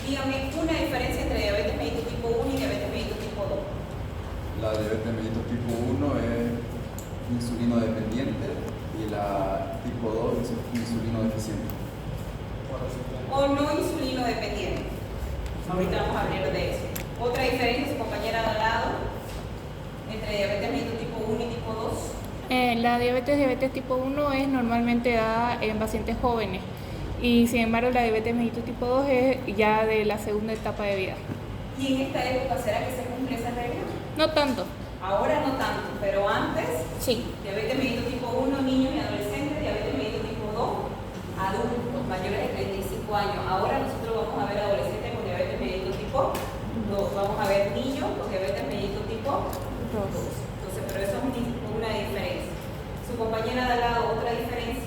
dígame una diferencia entre diabetes mellitus tipo 1 y diabetes mellitus tipo 2. La diabetes mellitus tipo 1 es insulino dependiente y la tipo 2 es insulino deficiente. O no insulino dependiente. Ahorita vamos a hablar de eso. Otra diferencia, su compañera de al lado, entre diabetes mellitus tipo 1 y tipo 2. La diabetes tipo 1 es normalmente dada en pacientes jóvenes y sin embargo la diabetes mellitus tipo 2 es ya de la segunda etapa de vida. ¿Y en esta época será que se cumple esa regla? No tanto. Ahora no tanto, pero antes, Sí. diabetes mellitus tipo 1, niños y adolescentes, diabetes mellitus tipo 2, adultos mayores de 35 años. Ahora nosotros vamos a ver adolescentes con diabetes mellitus tipo 2, vamos a ver niños con diabetes mellitus tipo 2. Entonces, pero eso es una diferencia. Su compañera de al lado, otra diferencia.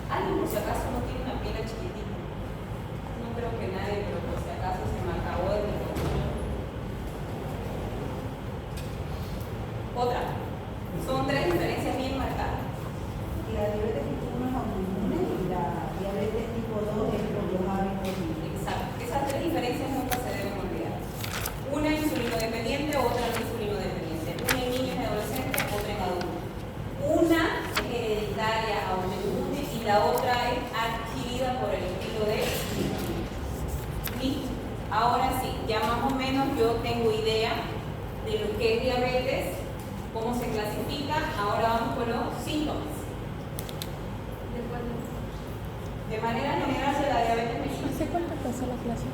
Alguien por si acaso no tiene una pila chiquitita. No creo que nadie, pero por si acaso se me acabó de recordar. Otra. Son tres diferencias bien marcadas. La diabetes tipo 1 es autoinmune y la diabetes tipo 2 es por los hábitos. Exacto. Esas tres diferencias nunca se deben olvidar. Una insulino dependiente, otra no insulino dependiente. Una en niños y adolescentes, otra en adultos. Una es hereditaria autoinmune y la otra es adquirida por el estilo de vida. ¿Listo? Ahora sí, ya más o menos yo tengo idea de lo que es diabetes, cómo se clasifica. Ahora vamos con los síntomas. De manera general de la diabetes mellitus. ¿Hace cuánto empezó la clase?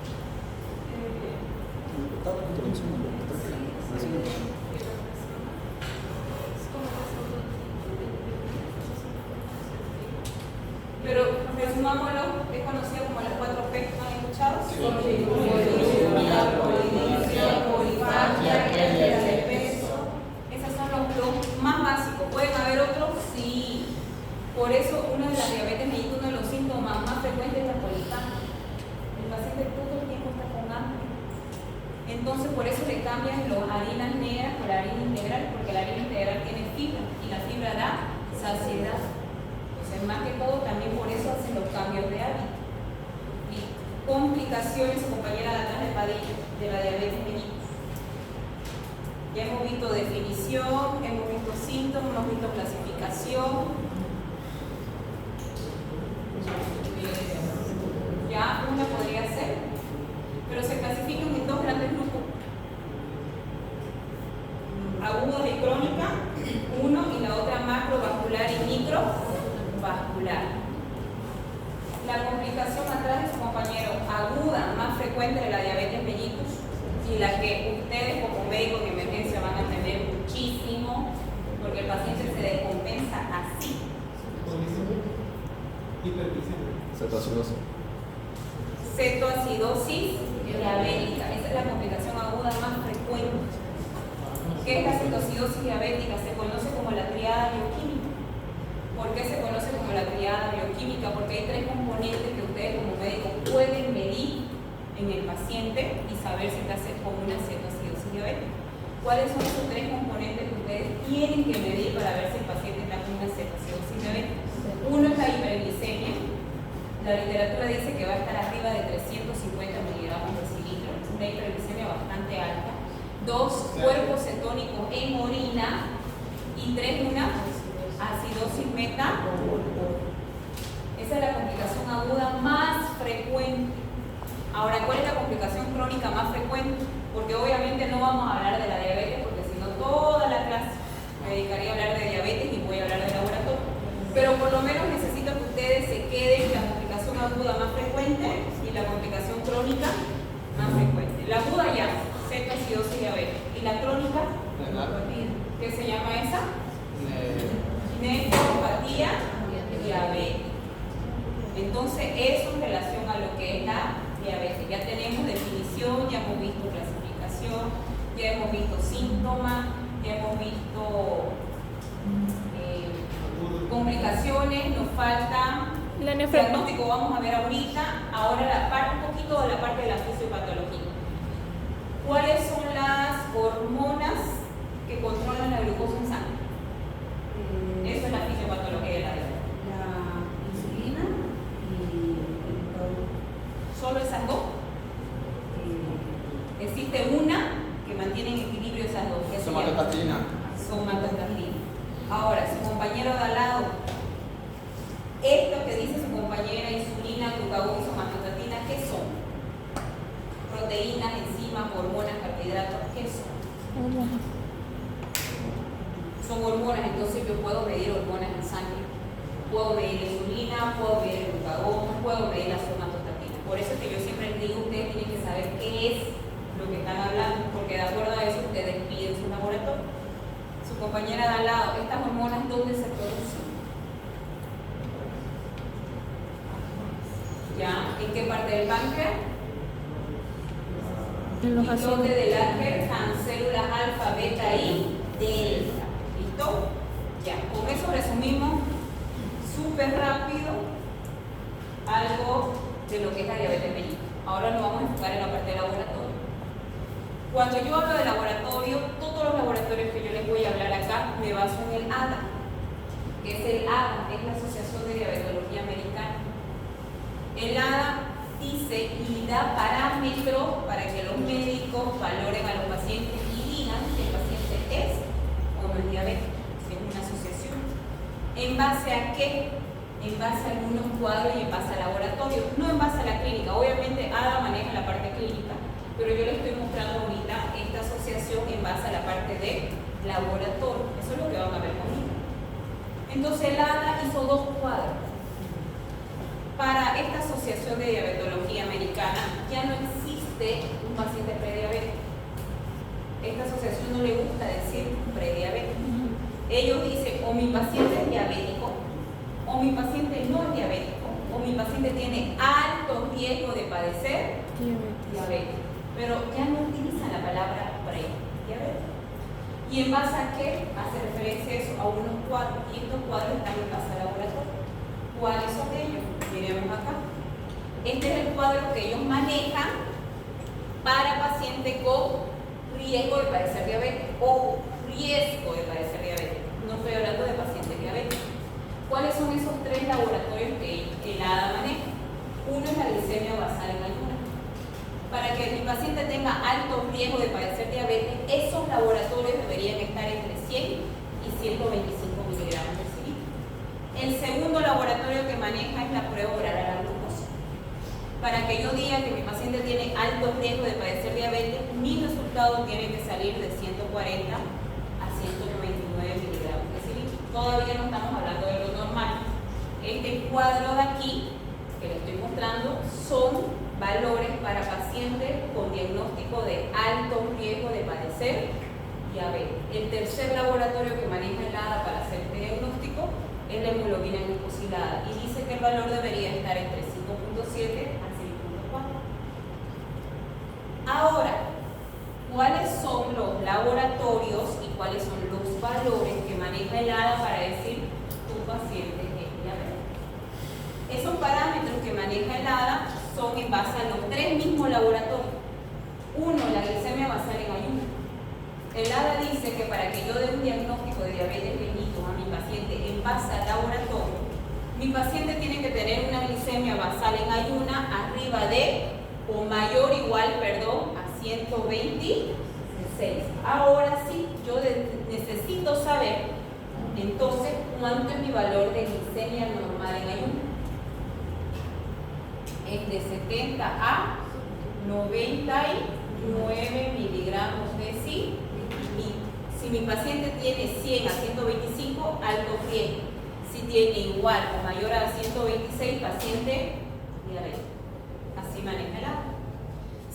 Pero resumámoslo, es conocido como las 4 P, ¿no han escuchado? Polifagia, pérdida de peso. Esos son los más básicos. ¿Pueden haber otros? Sí. Por eso uno de las diabetes mellitus, uno de los síntomas más frecuentes es la polifagia. El paciente todo el tiempo está con hambre. Entonces por eso le cambian las harinas negras por la harina integral, porque la harina integral tiene fibra y la fibra da saciedad. Entonces más que todo también por eso hacen los cambios de hábito. Y complicaciones, su compañera de atrás de Padilla, de la diabetes mellitus. Ya hemos visto definición, hemos visto síntomas, hemos visto clasificación. Ya una podría ser, pero se clasifican en dos grandes grupos: aguda y crónica, uno, y la otra macrovascular y microvascular. La complicación atrás de su compañero, aguda, más frecuente de la diabetes mellitus y la que ustedes como médicos de emergencia van a tener muchísimo, porque el paciente se descompensa así. Cetoacidosis. Cetoacidosis diabética, esa es la complicación aguda más frecuente. ¿Qué es la cetoacidosis diabética? Se conoce como la triada bioquímica. ¿Por qué se conoce como la triada bioquímica? Porque hay tres componentes que ustedes como médicos pueden medir en el paciente y saber si está con una cetoacidosis diabética. ¿Cuáles son esos tres componentes que ustedes tienen que medir para ver si el paciente está con una cetoacidosis diabética? Uno es la hiperglicemia. La literatura dice que va a estar arriba de 350 miligramos de cilindro, una hiperglicemia bastante alta. 2, cuerpos cetónicos en orina. Y 3, una acidosis metabólica. Esa es la complicación aguda más frecuente. Ahora, ¿cuál es la complicación crónica más frecuente? Porque obviamente no vamos a hablar de la diabetes, porque si no toda la clase me dedicaría a hablar de diabetes y voy a hablar de laboratorio. Pero por lo menos necesito que ustedes se queden la complicación aguda más frecuente y la complicación crónica más frecuente. La aguda ya, cetoacidosis diabética. ¿Y la crónica? ¿Qué se llama esa? Nefropatía diabética. Entonces, eso en relación a lo que es la diabetes. Ya tenemos definición, ya hemos visto clasificación, ya hemos visto síntomas, ya hemos visto complicaciones, nos falta diagnóstico, vamos a ver ahorita. Ahora un poquito de la parte de la fisiopatología. ¿Cuáles son las hormonas que controlan la glucosa en sangre? Eso es la fisiopatología de la diabetes. solo esas dos? Existe una que mantiene en equilibrio esas dos. ¿Qué se llama? Somatostatina. Somatostatina. Ahora, su compañero de al lado, esto que dice su compañera, insulina, glucagón y somatostatina, ¿qué son? Proteínas, enzimas, hormonas, carbohidratos, ¿qué son? Son hormonas, entonces yo puedo medir hormonas en sangre. Puedo medir insulina, puedo medir el glucagón, puedo medir la somatostatina. Por eso es que yo siempre les digo, ustedes tienen que saber qué es lo que están hablando, porque de acuerdo a eso ustedes piden su laboratorio. Su compañera de al lado, estas hormonas, ¿dónde se producen? ¿Ya? ¿En qué parte del páncreas? En los ¿Y dónde ácidos. del ángel están células alfa, beta y delta? ¿Listo? Ya, con eso resumimos súper rápido algo de lo que es la diabetes mellitus. Ahora nos vamos a enfocar en la parte de laboratorio. Cuando yo hablo de laboratorio, todos los laboratorios que yo les voy a hablar acá me baso en el ADA, que es el ADA, es la Asociación de Diabetología Americana. El ADA dice y da parámetros para que los médicos valoren a los pacientes y digan si el paciente es o no es diabético, si es una asociación. ¿En base a qué? En base a algunos cuadros y en base al laboratorio, no en base a la clínica. Obviamente ADA maneja la parte clínica, pero yo les estoy mostrando ahorita esta asociación en base a la parte de laboratorio. Eso es lo que van a ver conmigo. Entonces el ADA hizo dos cuadros. Para esta Asociación de Diabetología Americana ya no existe un paciente prediabético. Esta asociación no le gusta decir prediabético. Ellos dicen o mi paciente es diabético, o mi paciente no es diabético, o mi paciente tiene alto riesgo de padecer diabetes. Pero ya no utilizan la palabra prediabético. ¿Y en base a qué? Hace referencia a eso, a unos cuadros. Y estos cuadros están en base al laboratorio. ¿Cuáles son ellos? Miremos acá. Este es el cuadro que ellos manejan para pacientes con riesgo de padecer diabetes o riesgo de padecer diabetes. No estoy hablando de pacientes diabéticos. ¿Cuáles son esos tres laboratorios que el ADA maneja? Uno es la glicemia basal en ayunas. Para que mi paciente tenga alto riesgo de padecer diabetes, esos laboratorios deberían estar entre 100 y 125 miligramos de cilindro. El segundo laboratorio que maneja es la prueba oral a la glucosa. Para que yo diga que mi paciente tiene alto riesgo de padecer diabetes, mis resultados tienen que salir de 140 a 199 miligramos de cilindro. Todavía no estamos hablando de lo normal. Este cuadro de aquí, que les estoy mostrando, son valores para pacientes con diagnóstico de alto riesgo de padecer diabetes. El tercer laboratorio que maneja el ADA para hacer este diagnóstico es la hemoglobina glicosilada y dice que el valor debería estar entre 5.7 a 6.4. Ahora, ¿cuáles son los laboratorios y cuáles son los valores que maneja el ADA para decir tu paciente es diabético? Esos parámetros que maneja el ADA son en base a los tres mismos laboratorios. Uno, la glicemia basal en ayunas. El ADA dice que para que yo dé un diagnóstico de diabetes mellitus a mi paciente en base al laboratorio, mi paciente tiene que tener una glicemia basal en ayuna arriba de o mayor o igual, a 126. Ahora sí, yo necesito saber entonces cuánto es mi valor de glicemia normal en ayuna. Es de 70 a 99 miligramos de sí. Si mi paciente tiene 100 a 125, alto riesgo. Si tiene igual o mayor a 126, paciente diabético. Así maneja el ADA.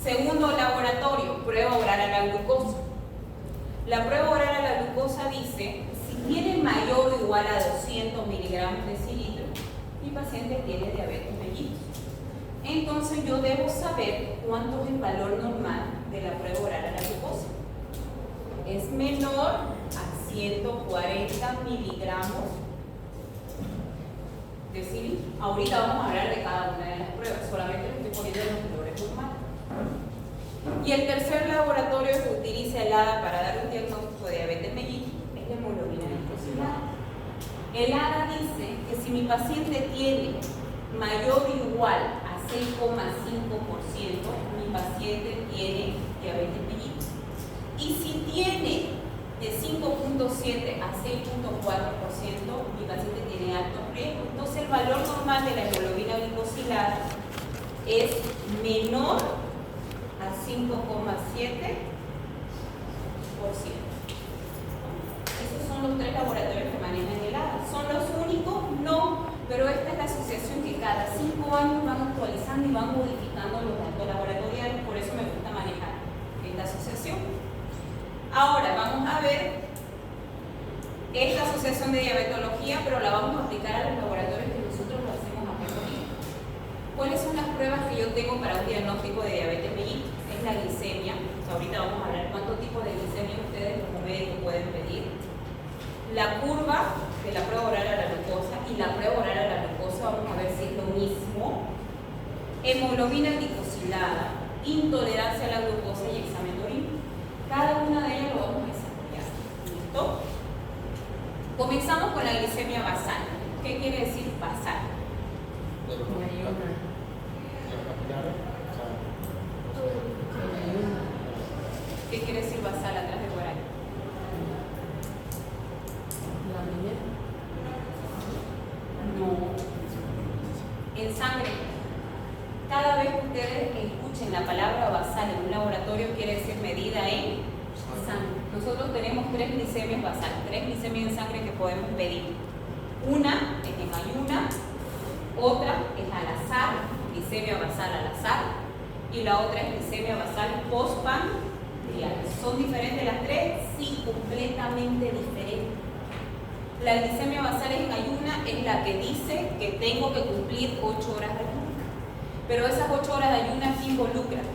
Segundo laboratorio, prueba oral a la glucosa. La prueba oral a la glucosa dice, si tiene mayor o igual a 200 miligramos de cilindro, mi paciente tiene diabetes mellitus. Entonces yo debo saber cuánto es el valor normal de la prueba oral a la glucosa. Es menor a 140 miligramos de cilindro. Ahorita vamos a hablar de cada una de las pruebas, solamente les estoy poniendo los valores normales. Y el tercer laboratorio que utiliza el ADA para dar un diagnóstico de diabetes mellitus es la hemoglobina glicosilada. El ADA dice que si mi paciente tiene mayor o igual a 6,5%, mi paciente tiene diabetes mellitus. Y si tiene de 5,7 a 6,4%, mi paciente tiene alto riesgo. Entonces el valor normal de la hemoglobina glicosilada es menor a 5,7%. Esos son los 3 laboratorios que manejan el ADA. ¿Son los únicos? No, pero esta es la asociación que cada 5 años van actualizando y van modificando los datos laboratoriales, por eso me gusta manejar esta asociación. Ahora vamos a ver esta asociación de diabetología, pero la vamos a aplicar a los laboratorios que nosotros lo hacemos acá en Bolivia. ¿Cuáles son las pruebas que yo tengo para un diagnóstico de diabetes mellitus? Es la glicemia. Ahorita vamos a hablar cuántos tipos de glicemia ustedes como médicos pueden pedir. La curva de la prueba oral a la glucosa y la prueba oral a la glucosa, vamos a ver si es lo mismo. Hemoglobina glicosilada, intolerancia a la glucosa y examen de orina. Cada una de ellas lo vamos a desarrollar. ¿Listo? Comenzamos con la glicemia basal. ¿Qué quiere decir basal? ¿Qué quiere decir basal atrás de por ahí? No. En sangre. Cada vez que ustedes escuchen la palabra basal en un laboratorio, quiere decir medida en sangre. Nosotros tenemos 3 glicemias basales, 3 glicemias en sangre que podemos medir. Una es en ayuna, otra es al azar, glicemia basal al azar, y la otra es glicemia basal postprandial. ¿Son diferentes las 3? Sí, completamente diferentes. La glicemia basal en ayuna es la que dice que tengo que cumplir 8 horas de ayuna. Pero esas 8 horas de ayuna ¿qué involucran?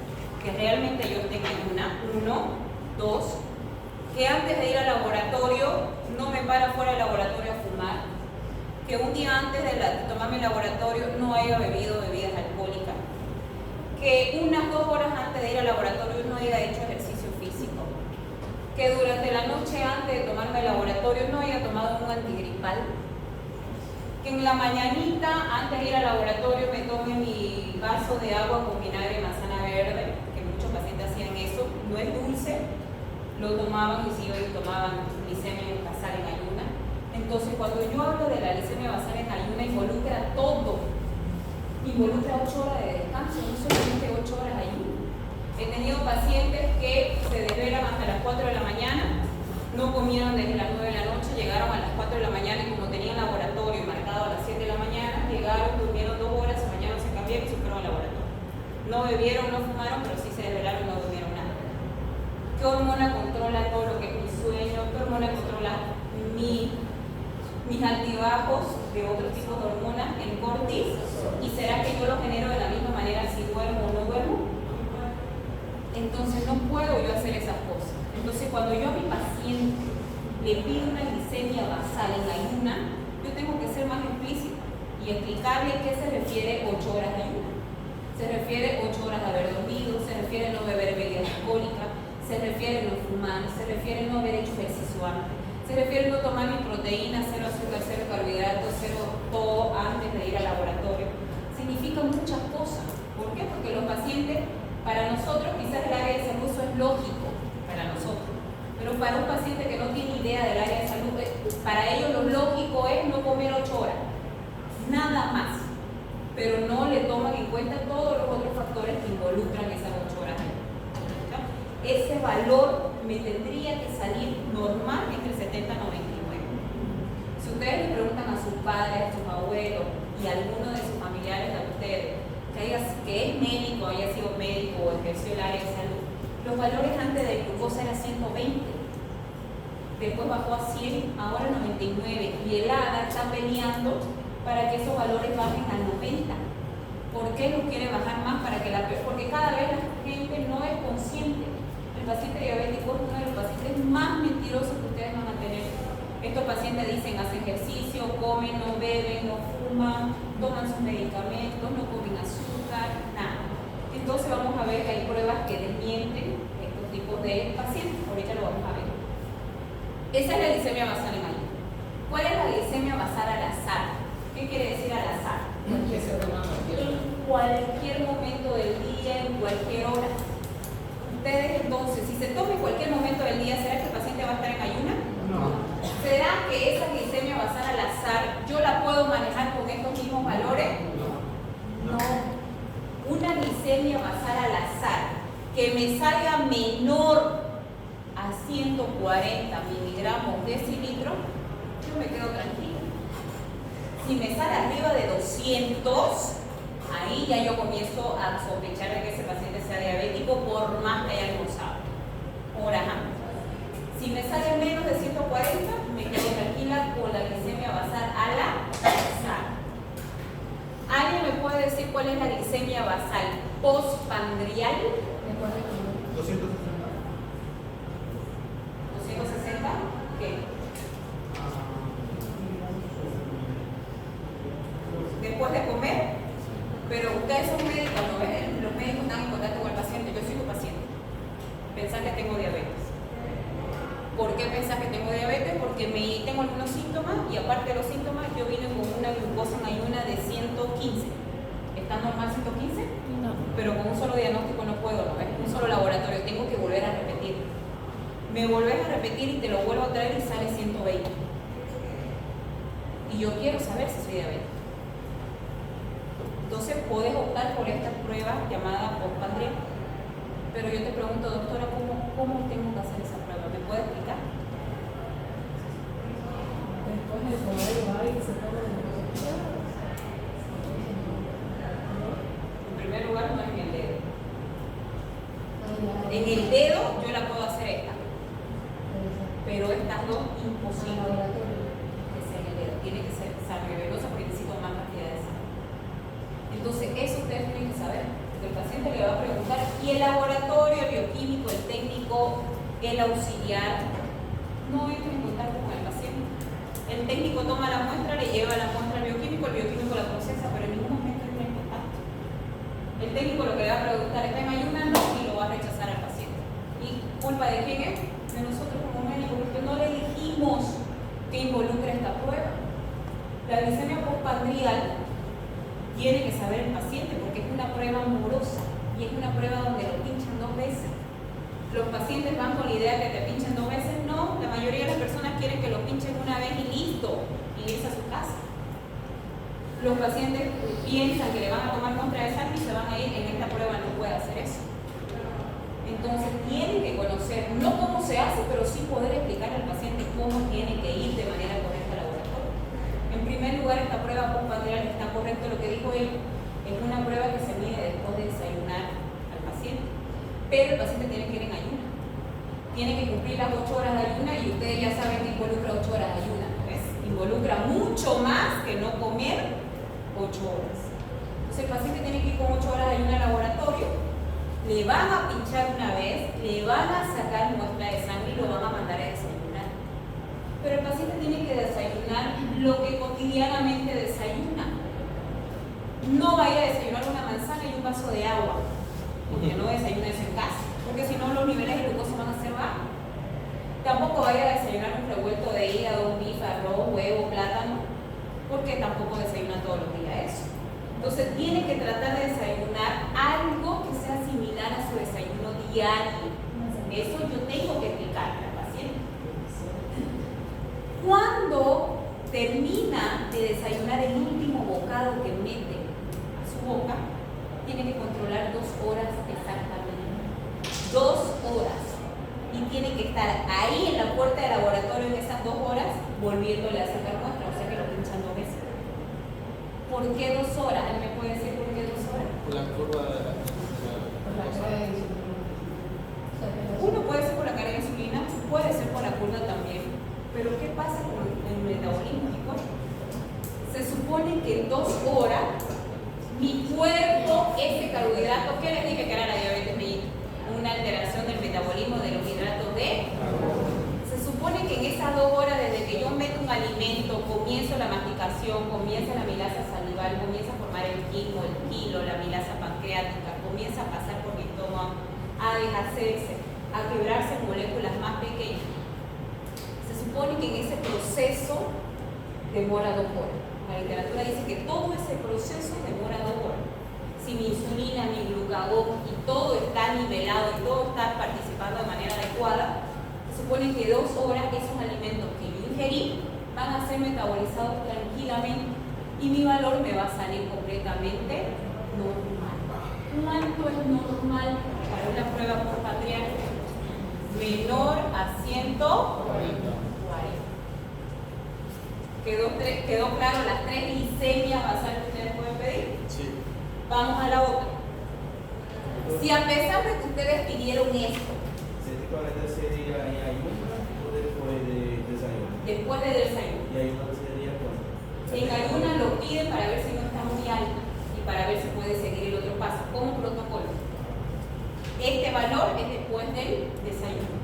Que realmente yo esté en ayuna, 1, 2, que antes de ir al laboratorio no me para fuera del laboratorio a fumar, que un día antes de tomarme el laboratorio no haya bebido bebidas alcohólicas, que unas 2 horas antes de ir al laboratorio no haya hecho ejercicio físico, que durante la noche antes de tomarme el laboratorio no haya tomado un antigripal, que en la mañanita antes de ir al laboratorio me tome mi vaso de agua con vinagre de manzana verde, que muchos pacientes hacían eso, no es dulce, lo tomaban y si hoy tomaban glicemia basal en ayuna. Entonces cuando yo hablo de la glicemia basal en ayuna involucra todo, involucra 8 horas de descanso, no solamente 8 horas de ayuna. He tenido pacientes que se desvelan hasta las 4 de la mañana, no comieron desde las 9 de la noche, llegaron a las 4 de la mañana y como tenían laboratorio marcado a las 7 de la mañana, llegaron, durmieron 2 horas, se bañaron, se cambiaron y se fueron al laboratorio. No bebieron, no fumaron, pero sí se desvelaron, no durmieron nada. ¿Qué hormona controla todo lo que es mi sueño? ¿Qué hormona controla mis altibajos de otros tipos de hormonas? El cortis. ¿Y será que yo lo genero de la misma manera si duermo o no duermo? Entonces no puedo yo hacer esas cosas. Entonces cuando yo a mi paciente le pido una glicemia basal en ayuna, yo tengo que ser más explícita y explicarle qué se refiere 8 horas de ayuna. Se refiere 8 horas de haber dormido, se refiere no beber bebidas alcohólicas, se refiere no fumar, se refiere no haber hecho ejercicio antes, se refiere no tomar mi proteína, 0 azúcar, 0 carbohidratos, 0 todo antes de ir al laboratorio. Significa muchas cosas. ¿Por qué? Porque los pacientes, para nosotros quizás el área de salud eso es lógico, para nosotros, pero para un paciente que no tiene idea del área de salud, para ellos lo lógico es no comer 8 horas, nada más, pero no le toman en cuenta todos los otros factores que involucran esas 8 horas. Ese valor me tendría que salir normal entre 70 y 99. Si ustedes le preguntan a sus padres, a sus abuelos y a alguno de sus familiares de ustedes que es médico, haya sido médico o ejerció el área de salud, los valores antes de glucosa eran 120, después bajó a 100, ahora 99, y el ADA está peleando para que esos valores bajen a 90. ¿Por qué los quiere bajar más? Porque cada vez la gente no es consciente. El paciente diabético es uno de los pacientes más mentirosos que ustedes van a tener. Estos pacientes dicen, hacen ejercicio, comen, no beben, no fuman, toman sus medicamentos, no comen azúcar, nada. Entonces vamos a ver que hay pruebas que desmienten estos tipos de pacientes. Ahorita lo vamos a ver. Esa es la glicemia basal en ayuna. ¿Cuál es la glicemia basal al azar? ¿Qué quiere decir al azar? En cualquier momento del día, en cualquier hora. Ustedes entonces, si se toma en cualquier momento del día, ¿será que el paciente va a estar en ayuna? No. ¿Será que esa glicemia basal al azar yo la puedo manejar con estos mismos valores? No. Una glicemia basal al azar que me salga menor a 140 miligramos decilitro, yo me quedo tranquila. Si me sale arriba de 200, ahí ya yo comienzo a sospechar de que ese paciente sea diabético por más que haya almorzado. Horas antes. Si me sale menos de 140, me quedo tranquila con la glicemia basal al azar. ¿Alguien me puede decir cuál es la glicemia basal postpandrial? 260. 260. ¿Qué? Después de comer. Pero ustedes son médicos, ¿no ven? Los médicos están en contacto con el paciente. Yo soy tu paciente. Pensás que tengo diabetes. ¿Por qué pensás que tengo diabetes? Porque tengo algunos síntomas y aparte de los síntomas yo vine con una glucosa en ayuna de 115. ¿Está normal 115? No. Pero con un solo diagnóstico no puedo, ¿no? Es un solo laboratorio, tengo que volver a repetir. Me volvés a repetir y te lo vuelvo a traer y sale 120. Y yo quiero saber si soy diabética. Entonces puedes optar por esta prueba llamada postpandrial. Pero yo te pregunto, doctora, ¿cómo tengo que hacer esa prueba? ¿Me puede explicar? Después el poder va y se toma la En primer lugar, no es en el dedo. En el dedo yo la puedo hacer esta. Pero estas dos, imposible que sea en el dedo. Tiene que ser sangre venosa porque necesito más cantidad de sangre. Entonces, eso ustedes tienen que saber. El paciente le va a preguntar, y el laboratorio, el bioquímico, el técnico, el auxiliar, no entra en contacto con el paciente. El técnico toma la muestra, le lleva la muestra al bioquímico, el bioquímico la procesa, pero en ningún momento entra en contacto. El técnico lo que le va a preguntar, ¿está en ayuna? No, y lo va a rechazar al paciente. ¿Y culpa de quién es? De nosotros como médicos, porque no le dijimos que involucra esta prueba. La glicemia postpandrial tiene que saber el paciente porque es una prueba amorosa y es una prueba donde lo pinchan 2 veces. Los pacientes van con la idea que te pinchen 2 veces. No, la mayoría de las personas quieren que lo pinchen una vez y listo, y irse a su casa. Los pacientes piensan que le van a tomar muestra de sangre y se van a ir. En esta prueba no puede hacer eso. Entonces tienen que conocer, no cómo se hace, pero sí poder explicar al paciente cómo tiene que ir de manera correcta al laboratorio. En primer lugar, esta prueba postpandrial está correcto lo que dijo él, es una prueba que se mide después de desayunar al paciente, pero el paciente tiene que ir en ayuna, tiene que cumplir las 8 horas de ayuna y ustedes ya saben que involucra 8 horas de ayuna, ¿ves? Involucra mucho más que no comer 8 horas. Entonces el paciente tiene que ir con 8 horas de ayuna al laboratorio, le van a pinchar una vez, le van a sacar muestra de sangre y lo van a mandar a desayunar. Pero el paciente tiene que desayunar lo que cotidianamente desayuna. No va a ir a desayunar una manzana y un vaso de agua, porque no desayuna eso en casa, porque si no los niveles de glucosa van a ser bajos. Tampoco vaya a desayunar un revuelto de hígado, un bife, arroz, huevo, plátano, porque tampoco desayuna todos los días eso. Entonces tiene que tratar de desayunar algo que sea similar a su desayuno diario. Eso yo tengo que explicarle al paciente. Cuando termina de desayunar el último bocado que mete a su boca, tiene que controlar 2 horas exactamente. 2 horas. Y tiene que estar ahí en la puerta del laboratorio en esas 2 horas, volviéndole a sacar muestra, o sea que lo pinchan 2 veces. ¿Por qué 2 horas? ¿Él me puede decir por qué 2 horas? La curva de la Uno puede ser por la carga de insulina, puede ser por la curva también. Pero ¿qué pasa con el metabolismo? Se supone que en 2 horas mi cuerpo, ese carbohidrato, ¿qué les dije que era la diabetes mellitus? Una alteración del metabolismo de los hidratos de carbono. Se supone que en esas 2 horas, desde que yo meto un alimento, comienzo la masticación, comienza la milasa salival, comienza a formar el quimo, el kilo, la milasa pancreática, comienza a pasar por mi estómago, a deshacerse, a quebrarse en moléculas más pequeñas. Se supone que en ese proceso demora 2 horas. La literatura dice que todo ese proceso demora 2 horas. Si adecuada, se supone que 2 horas esos alimentos que yo ingerí van a ser metabolizados tranquilamente y mi valor me va a salir completamente normal. ¿Cuánto es normal para una prueba por Patriarca? Menor a 140. ¿Quedó claro las 3 glicemias basales que ustedes pueden pedir? Sí. Vamos a la otra. Si a pesar de que ustedes pidieron esto, 140 sería en ayuno o después de desayuno. después del desayuno, Y ayuno sería cuando. en ayuna lo piden para ver si no está muy alta y para ver si puede seguir el otro paso, como protocolo. Este valor es después del desayuno.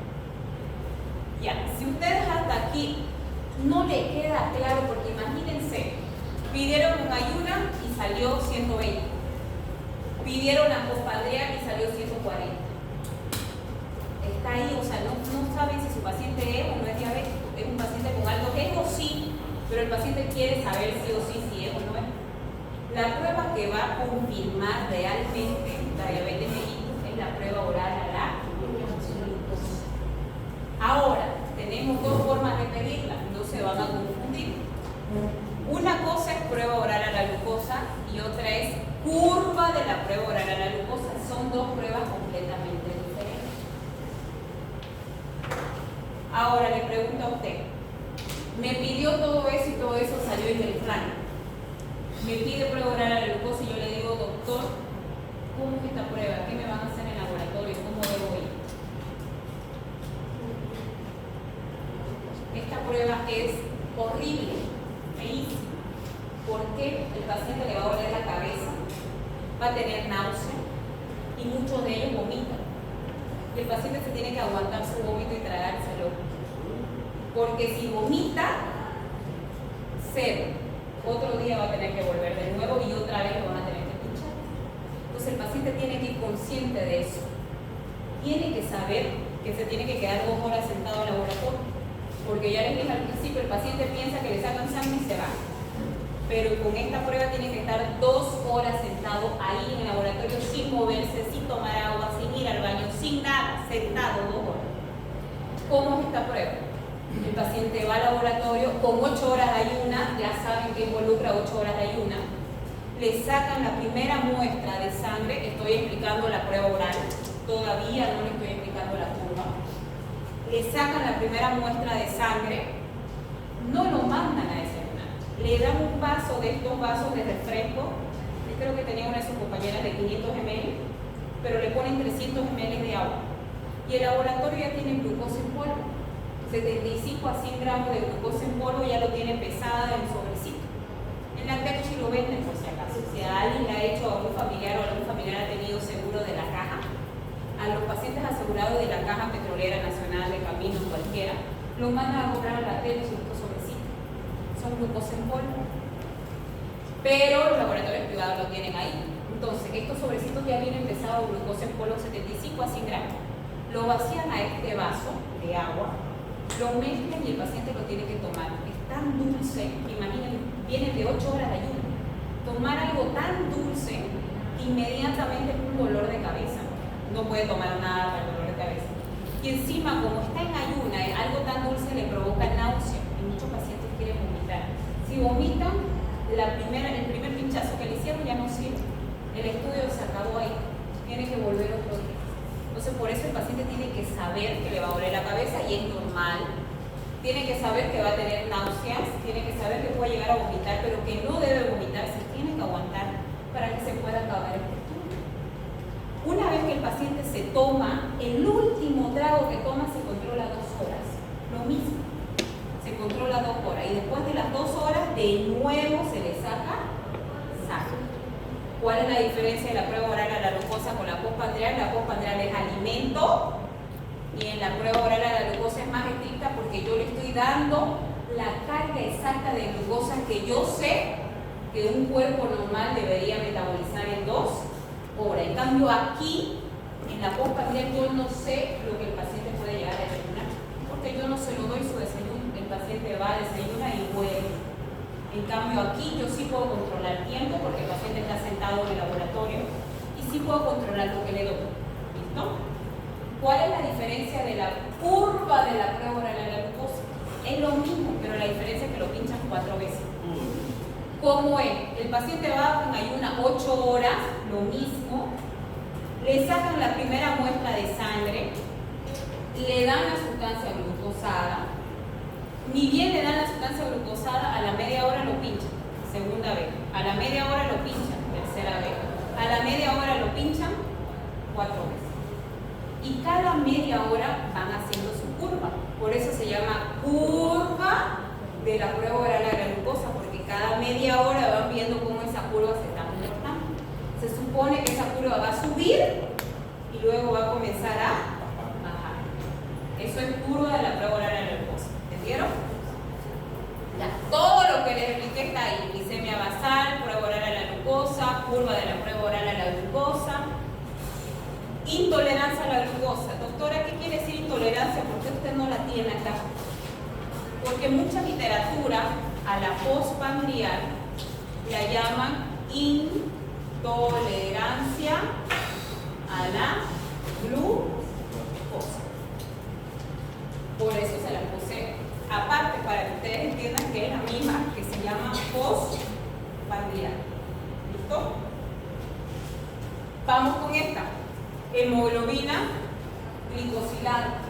Ya, si ustedes hasta aquí no le queda claro, porque imagínense, pidieron en ayuna y salió 120. Pidieron a pospandrial y salió 140. Está ahí, o sea, no saben si su paciente es o no es diabético. Es un paciente con alto riesgo, sí, pero el paciente quiere saber sí o sí si es o no es. La prueba que va a confirmar realmente la diabetes mellitus es la prueba oral a la glucosa. Ahora, tenemos 2 formas de pedirla, no se van a confundir. Una cosa es prueba oral a la glucosa y otra es curva de la prueba oral a la glucosa. Son 2 pruebas completamente diferentes. Ahora le pregunto a usted, me pidió todo eso y todo eso salió en el plan. Me pide prueba oral a la glucosa y yo le digo, doctor, ¿cómo es esta prueba? ¿Qué me van a hacer en el laboratorio? ¿Cómo debo ir? Esta prueba es horrible, feísima, porque el paciente le va a doler la cabeza, va a tener náusea y muchos de ellos vomitan. Y el paciente se tiene que aguantar su vómito y tragárselo. Porque si vomita, 0. Otro día va a tener que volver de nuevo y otra vez lo van a tener que pinchar. Entonces el paciente tiene que ir consciente de eso. Tiene que saber que se tiene que quedar 2 horas sentado en el laboratorio. Porque ya les dije al principio, el paciente piensa que le sacan sangre y se va. Pero con esta prueba tiene que estar 2 horas sentado ahí en el laboratorio sin moverse, sin tomar agua, sin ir al baño, sin nada, sentado 2 horas. ¿Cómo es esta prueba? El paciente va al laboratorio con 8 horas de ayuna, ya saben que involucra 8 horas de ayuna. Le sacan la primera muestra de sangre, estoy explicando la prueba oral, todavía no le estoy explicando la curva. Le sacan la primera muestra de sangre, no lo mandan a desayunar. Le dan un vaso de estos vasos de refresco, yo creo que tenía una de sus compañeras de 500 ml, pero le ponen 300 ml de agua. Y el laboratorio ya tiene glucosa en polvo. 75 a 100 gramos de glucosa en polvo ya lo tiene pesada en sobrecito. En la Tecchi lo venden por si acaso. Si a alguien le ha hecho a algún familiar o algún familiar ha tenido seguro de la caja, a los pacientes asegurados de la Caja Petrolera Nacional de Caminos cualquiera, lo mandan a comprar a la Tecchi estos sobrecitos. Son glucosa en polvo. Pero los laboratorios privados lo tienen ahí. Entonces, estos sobrecitos ya vienen pesados glucosa en polvo 75 a 100 gramos. Lo vacían a este vaso de agua, lo mezclan y el paciente lo tiene que tomar. Es tan dulce, imaginen, viene de 8 horas de ayuno. Tomar algo tan dulce, inmediatamente es un dolor de cabeza. No puede tomar nada para el dolor de cabeza. Y encima, como está en ayuna, algo tan dulce le provoca náusea y muchos pacientes quieren vomitar. Si vomitan, el primer pinchazo que le hicieron ya no sirve. El estudio se acabó ahí. Tiene que volver otro día. Entonces, por eso el paciente tiene que saber que le va a doler la cabeza y es normal. Tiene que saber que va a tener náuseas, tiene que saber que puede llegar a vomitar, pero que no debe vomitar, se tiene que aguantar para que se pueda acabar el estudio. Una vez que el paciente se toma, el último trago que toma se controla 2 horas. Lo mismo, se controla 2 horas y después de las 2 horas de nuevo se le saca sangre. ¿Cuál es la diferencia de la prueba oral a la glucosa con la postprandial? La postprandial es alimento y en la prueba oral a la glucosa es más estricta porque yo le estoy dando la carga exacta de glucosa que yo sé que un cuerpo normal debería metabolizar en 2 horas. En cambio aquí, en la postprandial, yo no sé lo que el paciente puede llegar a desayunar porque yo no se lo doy su desayuno. El paciente va a desayunar y vuelve. En cambio aquí yo sí puedo controlar el tiempo porque el paciente está sentado en el laboratorio y sí puedo controlar lo que le doy. ¿Listo? ¿Cuál es la diferencia de la curva de la prueba oral a la glucosa? Es lo mismo, pero la diferencia es que lo pinchan 4 veces. ¿Cómo es? El paciente va con ayuna 8 horas, lo mismo, le sacan la primera muestra de sangre, le dan la sustancia glucosada, ni bien le dan la sustancia glucosada, a la media hora lo pinchan, segunda vez, a la media hora lo pinchan, tercera vez, a la media hora lo pinchan 4 veces. Y cada media hora van haciendo su curva, por eso se llama curva de la prueba oral a la glucosa, porque cada media hora van viendo cómo esa curva se está comportando. Se supone que esa curva va a subir y luego va a comenzar a bajar. Eso es curva de la prueba oral a la glucosa. ¿Entendieron? Ya, todo lo que les expliqué está ahí. Glicemia basal, prueba oral a la glucosa, curva de la prueba oral a la glucosa. Intolerancia a la glucosa. Doctora, ¿qué quiere decir intolerancia? ¿Por qué usted no la tiene acá? Porque mucha literatura a la postprandial la llaman intolerancia a la glucosa. Por eso se la puse aparte, para que ustedes entiendan que es la misma, que se llama postprandial. ¿Listo? Vamos con esta. Hemoglobina glicosilada.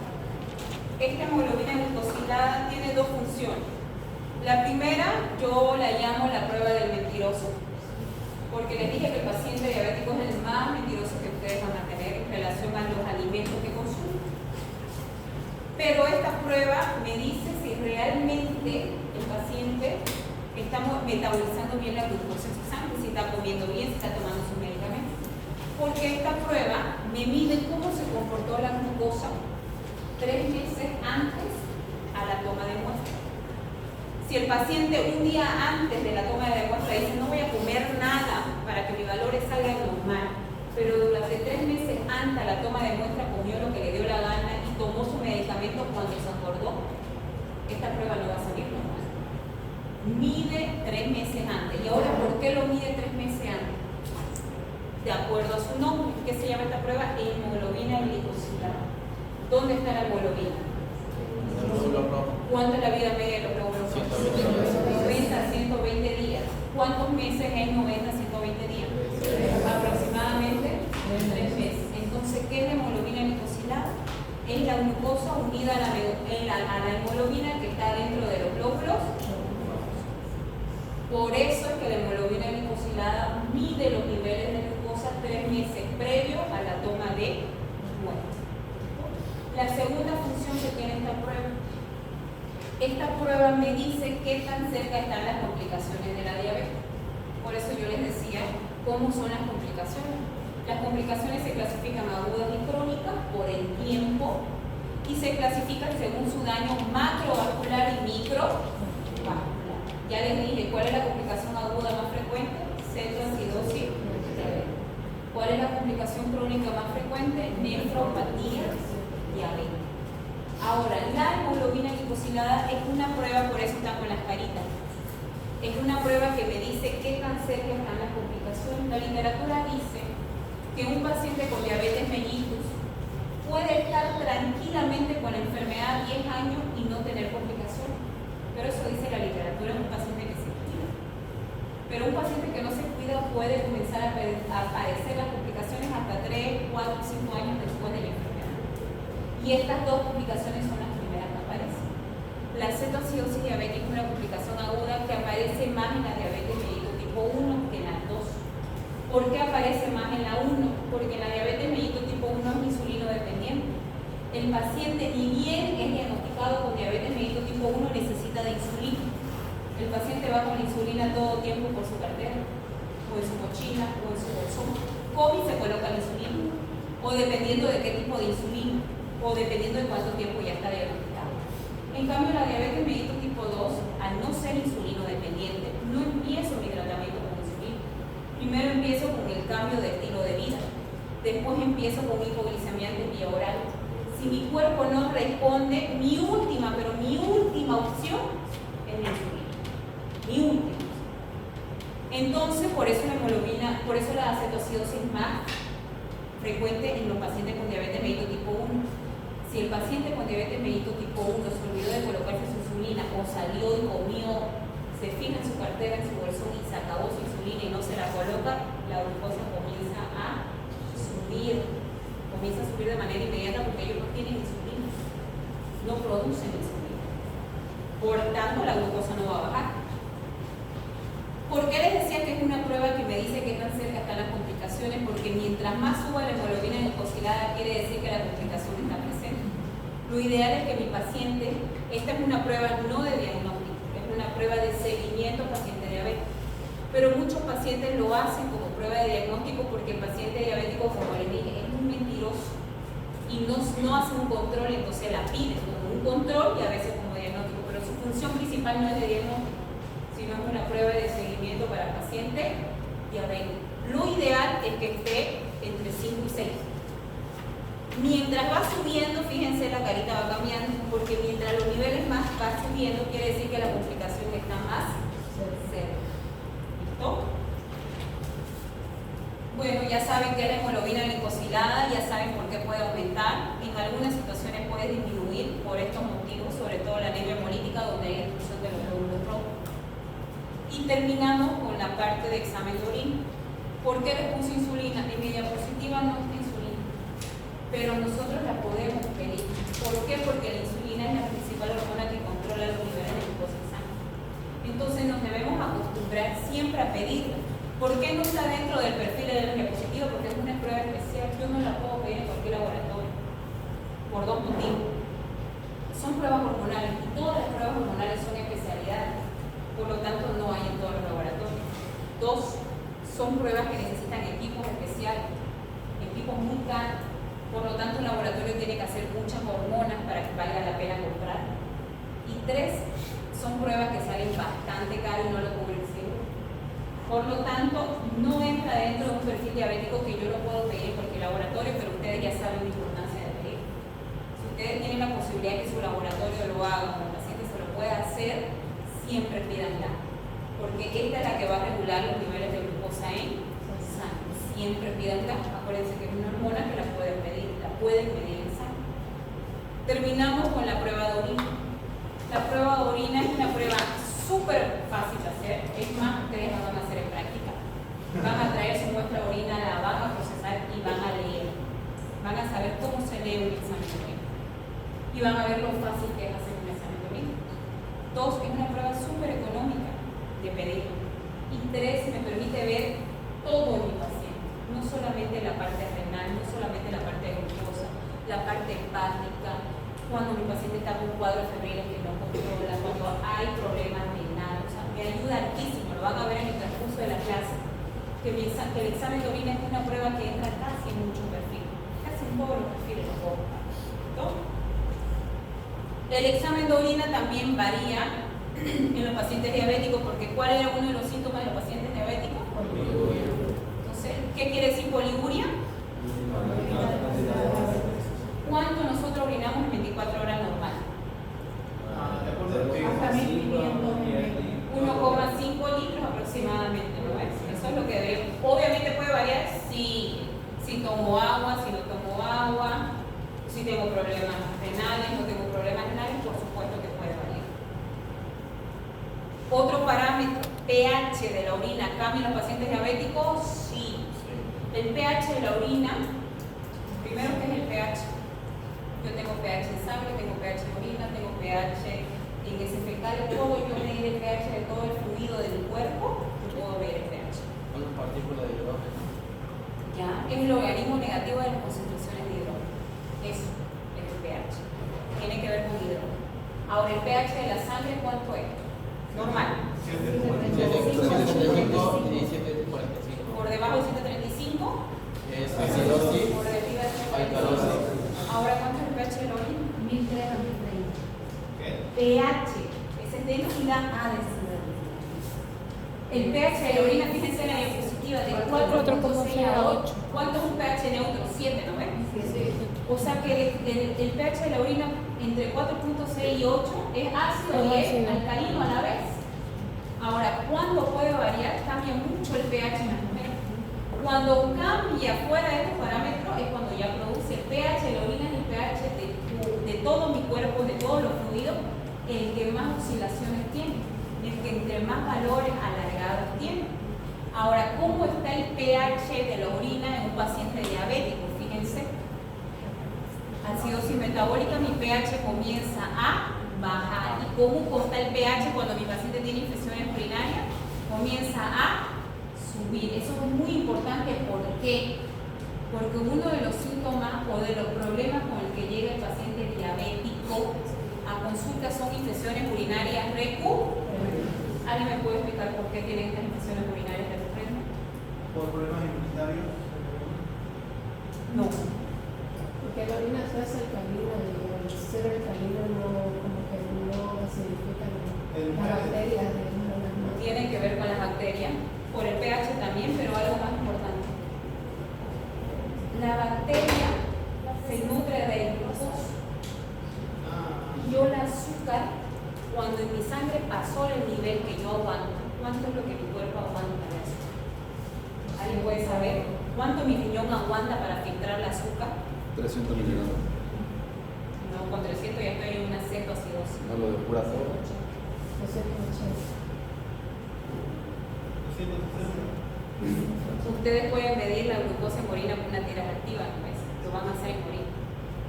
Esta hemoglobina glicosilada tiene 2 funciones. La primera, yo la llamo la prueba del mentiroso, porque les dije que el paciente diabético es el más mentiroso que ustedes van a tener en relación a los alimentos que consumen. Pero esta prueba me dice si realmente el paciente está metabolizando bien la glucosa en su sangre, si está comiendo bien, si está tomando sus medicamentos. Porque esta prueba me mide cómo se comportó la glucosa 3 meses antes a la toma de muestra. Si el paciente un día antes de la toma de muestra dice no voy a comer nada para que mis valores salgan normal, pero durante 3 meses antes a la toma de muestra comió lo que le dio la gana y tomó su medicamento cuando se acordó, esta prueba no va a salir normal. Mide 3 meses antes. ¿Y ahora por qué lo mide 3 meses antes? De acuerdo a su nombre. ¿Qué se llama esta prueba? Hemoglobina glicosilada. ¿Dónde está la hemoglobina? ¿Cuánto es la vida media de los glóbulos rojos? 90 a 120 días. ¿Cuántos meses es 90 a 120 días? Aproximadamente 3 meses. Entonces, ¿qué es la hemoglobina glicosilada? Es la glucosa unida a la hemoglobina que está dentro de los glóbulos. Por eso es que la hemoglobina glicosilada mide los niveles de glucosa 3 meses previo a la toma de muestra. La segunda función que tiene esta prueba me dice qué tan cerca están las complicaciones de la diabetes. Por eso yo les decía cómo son las complicaciones. Las complicaciones se clasifican agudas y crónicas por el tiempo y se clasifican según su daño macrovascular y microvascular. Ya les dije cuál es la complicación aguda más frecuente, cetoacidosis diabética. ¿Cuál es la complicación crónica más frecuente? Nefropatía diabética. Ahora, la hemoglobina glicosilada es una prueba, por eso está con las caritas. Es una prueba que me dice qué tan cerca están las complicaciones. La literatura dice que un paciente con diabetes mellitus puede estar tranquilamente con la enfermedad 10 años y no tener complicaciones. Pero eso dice la literatura en un paciente que se cuida. Pero un paciente que no se cuida puede comenzar a aparecer las complicaciones hasta 3, 4, 5 años después de la enfermedad. Y estas 2 complicaciones son las primeras que aparecen. La cetoacidosis diabética es una complicación aguda que aparece más en la diabetes mellitus tipo 1 que en las 2. ¿Por qué aparece más en la 1? Porque en la diabetes mellitus tipo 1 es insulino dependiente. El paciente, ni bien es diagnosticado con diabetes mellitus tipo 1, necesita de insulina. El paciente va con la insulina todo el tiempo por su cartera, o en su mochila, o en su bolsón. Come y se coloca la insulina. O dependiendo de qué tipo de insulina, o dependiendo de cuánto tiempo ya está diagnosticado. En cambio, la diabetes mellitus tipo 2, al no ser insulino dependiente, no empiezo mi tratamiento con insulina. Primero empiezo con el cambio de estilo de vida. Después empiezo con hipoglicemiantes vía oral. Si mi cuerpo no responde, mi última opción es la insulina. Mi última. Entonces, por eso la cetoacidosis más frecuente en los pacientes con diabetes mellitus tipo 1. Si el paciente con diabetes mellitus tipo 1 se olvidó de colocarse su insulina o salió y comió, se fija en su cartera, en su bolsón y se acabó su insulina y no se la coloca, la glucosa comienza a subir de manera inmediata porque ellos no tienen insulina, no producen insulina. Por tanto, la glucosa no va a bajar. ¿Por qué les decía que es una prueba que me dice que tan cerca están las complicaciones? Porque mientras más suba la hemoglobina glucosilada, quiere decir que la complicación está presente. Lo ideal es que mi paciente, esta es una prueba no de diagnóstico, es una prueba de seguimiento paciente diabético. Pero muchos pacientes lo hacen como prueba de diagnóstico porque el paciente diabético, como les dije, es muy mentiroso y no hace un control, entonces la pide como un control y a veces como diagnóstico, pero su función principal no es de diagnóstico, sino es una prueba de seguimiento para el paciente diabético. Lo ideal es que esté entre 5 y 6. Mientras va subiendo, fíjense, la carita va cambiando, porque mientras los niveles más va subiendo, quiere decir que la complicación está más cerca. ¿Listo? Bueno, ya saben que es la hemoglobina glicosilada, ya saben por qué puede aumentar. En algunas situaciones puede disminuir por estos motivos, sobre todo la anemia hemolítica, donde hay expulsión de los glóbulos rojos. Y terminamos con la parte de examen de orina. ¿Por qué les puse insulina? En mi diapositiva no está insulina, pero nosotros la podemos pedir. ¿Por qué? Porque la insulina es la principal hormona que controla los niveles de glucosa en sangre. Entonces nos debemos acostumbrar siempre a pedirla. ¿Por qué no está dentro del perfil de la diapositiva? Porque es una prueba especial. Yo no la puedo pedir en cualquier laboratorio. Por dos motivos. Son pruebas hormonales y todas las pruebas hormonales son especialidades. Por lo tanto, no hay en todos los laboratorios. Dos, son pruebas que necesitan equipos especiales, equipos muy caros. Por lo tanto, un laboratorio tiene que hacer muchas hormonas para que valga la pena comprar. Y tres, son pruebas que salen bastante caras y no lo cubre el seguro. Por lo tanto, no entra dentro de un perfil diabético que yo lo puedo pedir en cualquier laboratorio, pero ustedes ya saben la importancia de pedir. Si ustedes tienen la posibilidad de que su laboratorio lo haga o el paciente se lo pueda hacer, siempre pídanla, porque esta es la que va a regular los niveles de glucosa en sangre. Siempre pídanla. Acuérdense que es una hormona que la pueden medir en sangre. Terminamos con la prueba de orina. La prueba de orina es una prueba súper fácil de hacer, es más, ustedes la van a hacer en práctica. Van a traer su muestra de orina, la van a procesar y van a leer. Van a saber cómo se lee un examen de orina. Y van a ver lo fácil que es hacer un examen de orina. Dos, es una prueba súper económica de pedir. Y tres, me permite ver todo en mi paciente. No solamente la parte renal, no solamente la parte de glucosa, la parte hepática, cuando mi paciente está con cuadros febriles que no controla, cuando hay problemas renales, o sea, me ayuda hartísimo, lo van a ver en el transcurso de la clase, que el examen de orina es una prueba que entra casi en muchos perfiles, casi en todos los perfiles lo puedo buscar, ¿no? El examen de orina también varía en los pacientes diabéticos, porque ¿cuál era uno de los síntomas de los pacientes diabéticos? Poliguria. Entonces, ¿qué quiere decir poliguria? ¿Cuánto nosotros orinamos en 24 horas normal? Hasta 1,5 litros aproximadamente, ¿no es? Eso es lo que debe. Obviamente puede variar si tomo agua, si no tomo agua, si tengo problemas renales, no tengo problemas renales, por supuesto que puede variar. Otro parámetro, pH de la orina, ¿cambia en los pacientes diabéticos? Sí. El pH de la orina, primero, ¿qué es el pH? Yo tengo pH en sangre, tengo pH en orina, tengo pH en heces fecales, puedo yo medir el pH de todo el fluido de mi cuerpo, yo puedo ver el pH. ¿Cuántas partículas de hidrógeno? Ya, es el logaritmo negativo de las concentraciones de hidrógeno. Eso es el pH. Tiene que ver con hidrógeno. Ahora, el pH de la sangre, ¿cuánto es? Normal. 7,45 y 7,45. Por debajo de 135. Es acidosis. Por arriba de 135. Alcalosis. Ahora, ¿cuánto es el pH de la orina? 1003 a 1030. pH, esa es densidad A de densidad. El pH de la orina, fíjense en la diapositiva, de 4,6 a 8. ¿Cuánto es un pH neutro? 7, ¿no ven? O sea que el pH de la orina entre 4,6 y 8 es ácido y es alcalino a la vez. Ahora, ¿cuándo puede variar? Cambia mucho el pH en las mujeres. Cuando cambia fuera de estos parámetros es cuando ya produce el pH de la orina, es el pH de todo mi cuerpo, de todos los fluidos, el que más oscilaciones tiene, el que entre más valores alargados tiene. Ahora, ¿cómo está el pH de la orina en un paciente diabético? Fíjense, acidosis metabólica, mi pH comienza a bajar. ¿Y cómo está el pH cuando mi paciente tiene infecciones urinarias? Comienza a subir. Eso es muy importante. ¿Por qué? Porque uno de los síntomas o de los problemas con el que llega el paciente diabético a consulta son infecciones urinarias recurrentes. ¿Alguien me puede explicar por qué tienen estas infecciones urinarias recurrentes? Por problemas inmunitarios. No. Porque la orina se hace alcalina y al ser alcalina no, como que no acidifica las bacterias de las manos. Tiene que ver con las bacterias, por el pH también, pero algo más importante. La bacteria se nutre del glucosa. Yo el azúcar, cuando en mi sangre pasó el nivel que yo aguanto, ¿cuánto es lo que mi cuerpo aguanta de azúcar? ¿Alguien puede saber cuánto mi riñón aguanta para filtrar el azúcar? 300 miligramos. No, con 300 ya estoy en una cetoacidosis. No lo depura todo. 280. Ustedes pueden medir la glucosa en orina con una tira reactiva, pues, lo van a hacer en orina.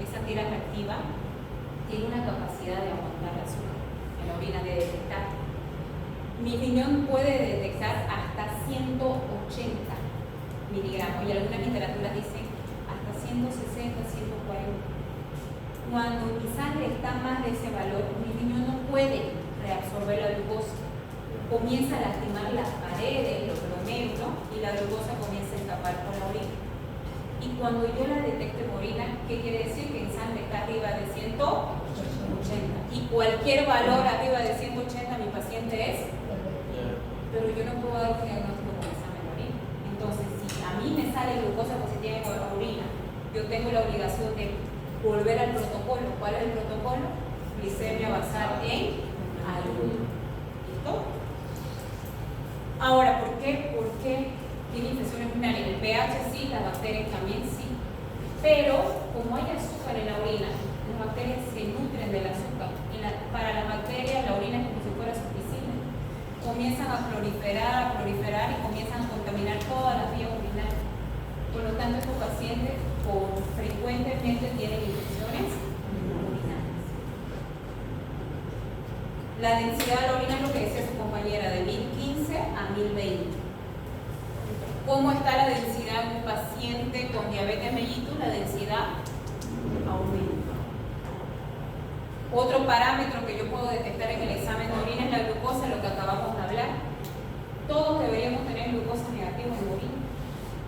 Esa tira reactiva tiene una capacidad de aguantar el azúcar en la orina, de detectar. Mi riñón puede detectar hasta 180 miligramos y algunas literaturas dicen hasta 160, 140. Cuando mi sangre está más de ese valor, mi riñón no puede reabsorber la glucosa. Comienza a lastimar las paredes, los glomérulos, y la glucosa comienza a escapar por la orina. Y cuando yo la detecto en orina, ¿qué quiere decir? Que en sangre está arriba de 180. Y cualquier valor arriba de 180 mi paciente es, pero yo no puedo dar un diagnóstico con examen de orina. Entonces, si a mí me sale glucosa positiva en la orina, yo tengo la obligación de volver al protocolo. ¿Cuál es el protocolo? Glicemia basal en alcohol. ¿Listo? Ahora, ¿por qué tiene infecciones urinarias? El pH sí, las bacterias también sí. Pero, como hay azúcar en la orina, las bacterias se nutren del azúcar. Y para las bacterias, la orina es como si fuera su piscina. Comienzan a proliferar y comienzan a contaminar todas las vías urinarias. Por lo tanto, estos pacientes frecuentemente tienen infecciones urinarias. La densidad de la orina es lo que decía su compañera, de 1015 a 1020. ¿Cómo está la densidad en un paciente con diabetes mellitus? La densidad aumenta. Otro parámetro que yo puedo detectar en el examen de orina es la glucosa, lo que acabamos de hablar. Todos deberíamos tener glucosa negativa en orina.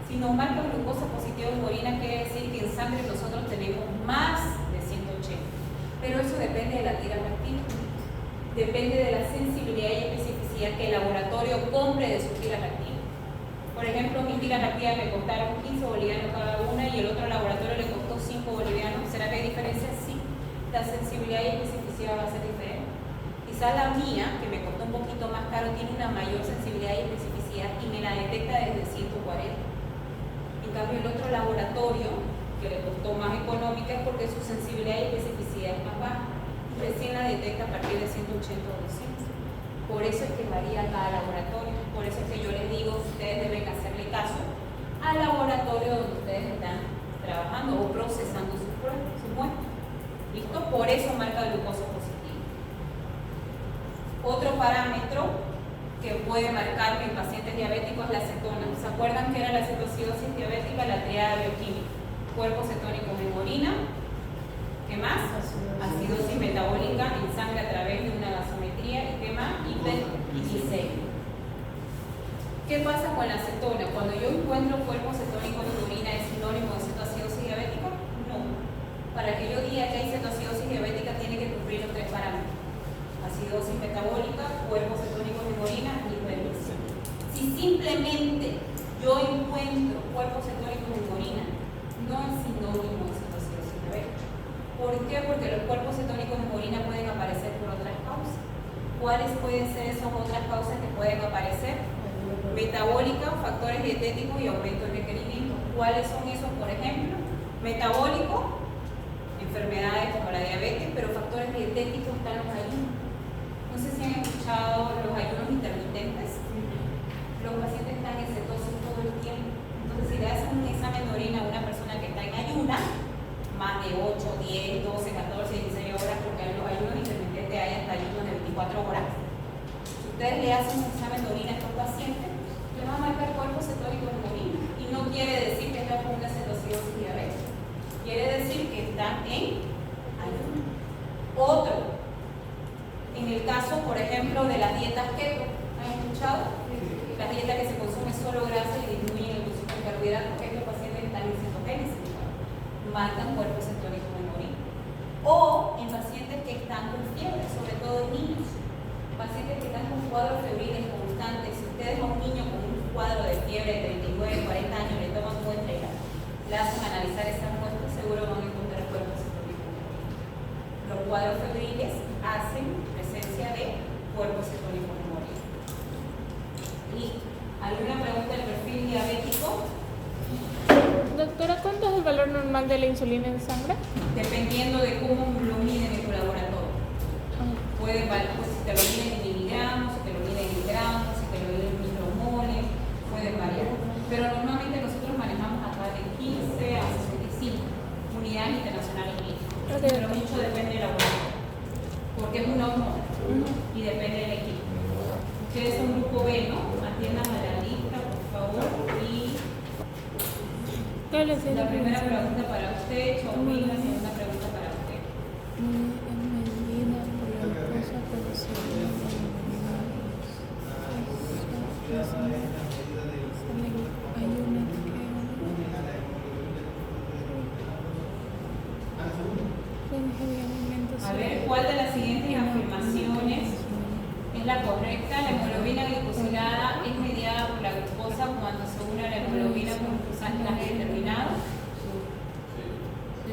Si nos marca glucosa positiva en orina, quiere decir que en sangre nosotros tenemos más de 180. Pero eso depende de la tira reactiva. Depende de la sensibilidad y especificidad que el laboratorio compre de su tira reactiva. Por ejemplo, mi tira reactiva me costaron 15 bolivianos cada una y el otro laboratorio le costó 5 bolivianos. ¿Será que hay diferencia? Sí. La sensibilidad y especificidad va a ser diferente. Quizá la mía, que me costó un poquito más caro, tiene una mayor sensibilidad y especificidad y me la detecta desde 140. En cambio, el otro laboratorio, que le costó más económica, es porque su sensibilidad y especificidad es más baja. Recién la detecta a partir de 180 o 200. Por eso es que varía cada laboratorio. Por eso es que yo les digo que ustedes deben hacerle caso al laboratorio donde ustedes están trabajando o procesando sus pruebas, sus muestras. ¿Listo? Por eso marca glucosa positiva. Otro parámetro que puede marcar en pacientes diabéticos es la cetona. ¿Se acuerdan que era la cetoacidosis diabética? La triada bioquímica. Cuerpo cetónico en orina. ¿Qué más? Acidosis metabólica en sangre a través de una gasometría. ¿Y qué más? Hiperglicemia. ¿Qué pasa con la cetona? Cuando yo encuentro cuerpo cetónico en orina, ¿es sinónimo de cetoacidosis diabética? No. Para que yo diga que hay cetoacidosis diabética, tiene que cumplir los 3 parámetros: acidosis metabólica, cuerpo cetónico en orina y hiperglicemia. Si simplemente yo encuentro cuerpo cetónico en orina, no es sinónimo de cetoacidosis diabética. ¿Por qué? Porque los cuerpos cetónicos en orina pueden aparecer por otras causas. ¿Cuáles pueden ser esas otras causas que pueden aparecer? Metabólica, factores dietéticos y aumento de requerimiento. ¿Cuáles son esos, por ejemplo? Metabólico, enfermedades como la diabetes, pero factores dietéticos están los ayunos. No sé si han escuchado los ayunos intermitentes. Los pacientes están en cetosis todo el tiempo. Entonces, si le hacen un examen de orina a una persona que está en ayuna, más de 8, 10, 12, 14, 16 horas, porque en los ayunos intermitentes hay hasta ayunos de 24 horas. Si ustedes le hacen un examen de orina a estos pacientes, le van a marcar cuerpo cetónico en orina. Y no quiere decir que están con una cetocidosis diabética. Quiere decir que están en ayuno. Otro, en el caso, por ejemplo, de las dietas keto, ¿han escuchado? Las dietas que se consume solo grasa y disminuyen el consumo de carbohidratos, que estos pacientes están en cetogénesis, marcan cuerpo cetónico en orina. O en pacientes que están con fiebre, sobre todo en niños. Pacientes que están con cuadros febriles constantes. Si ustedes a un niño con un cuadro de fiebre de 39, 40 años le toman muestra y le hacen analizar esas muestras, seguro van a encontrar cuerpo cetónico en orina. Los cuadros febriles hacen presencia de cuerpo cetónico en orina. ¿Listo? ¿Alguna pregunta del perfil diabético? Doctora, ¿cuánto es el valor normal de la insulina en sangre? Dependiendo de cómo lo miden en tu laboratorio. Puede variar, pues, si te lo miden en miligramos, si te lo miden en gramos, si te lo miden en micromoles, pueden variar. Pero normalmente nosotros manejamos acá de 15 a 65 unidades internacionales mínimo. Okay. Pero mucho depende del laboratorio, porque es una hormona y depende del equipo. Ustedes son grupo B, ¿no? Atiendan a la lista, por favor. Y la primera pregunta para usted, Chauvin, la segunda pregunta para usted. A ver, ¿cuál de las siguientes afirmaciones es la correcta? La hemoglobina glicosilada es mediada por la glucosa cuando se une a la hemoglobina con un porcentaje determinado.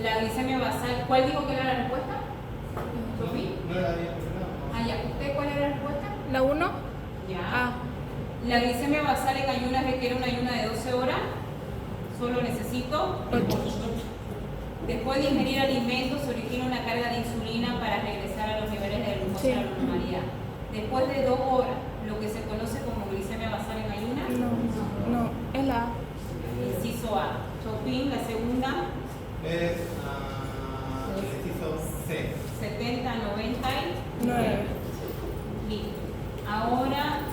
La glicemia basal, ¿cuál dijo que era la respuesta? ¿Chauvin? No era bien. Ah, ya. ¿Usted cuál era la respuesta? ¿La 1? Ya. Ah. La glicemia basal en ayunas requiere una ayuna de 12 horas. Solo necesito 8. Después de ingerir alimentos se origina una carga de insulina para regresar a los niveles de glucosa a la normalidad. Después de 2 horas, lo que se conoce como